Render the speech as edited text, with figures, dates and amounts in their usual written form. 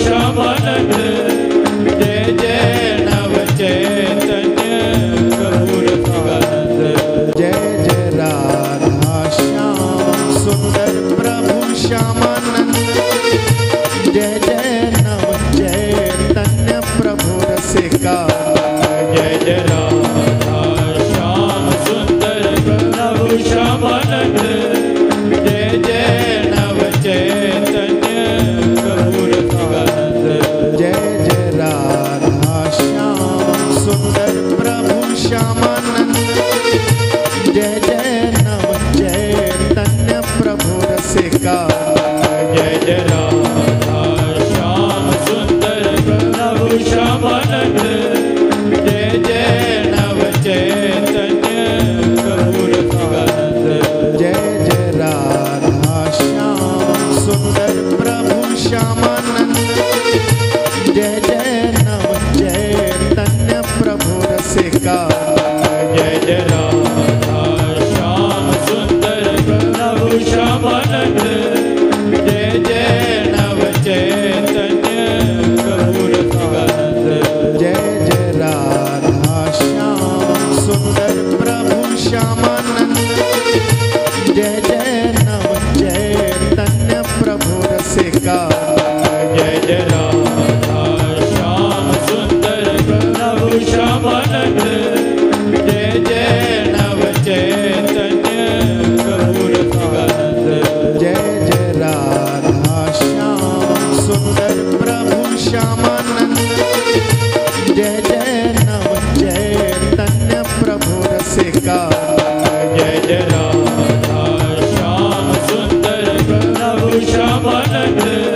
श्यामानंद जय जय नव चैतन्य प्रभु रसिकानंद जय जय राधा श्याम सुंदर प्रभु श्यामानंद जय जय नव चैतन्य प्रभु रसिकानंद जय जय राधा श्याम सुंदर प्रभु श्यामानंद जय जय नव चैतन्य प्रभु रसिकानंद जय जय राधा श्याम सुंदर प्रभु श्यामानंद जय जय नव चैतन्य प्रभु रसिकानंद जय जय राधा श्याम सुंदर प्रभु श्यामानंद जय जय नव चैतन्य प्रभु रसिकानंद जय जय राधा श्याम सुंदर प्रभु श्यामानंद जय जय नव चैतन्य प्रभु रसिकानंद जय जय राधा श्याम सुंदर प्रभु श्यामानंद जय जय नव चैतन्य प्रभु रसिकानंद जय जय राधा श्याम सुंदर प्रभु श्यामानंद जय जय नव चैतन्य प्रभु रसिकानंद जय जय राधा श्याम सुंदर प्रभु श्यामानंद जय जय नव चैतन्य प्रभु रसिकानंद जय जय राधा श्याम सुंदर प्रभु श्यामानंद जय जय नव चैतन्य प्रभु रसिकानंद जय जय राधा श्याम सुंदर प्रभु श्यामानंद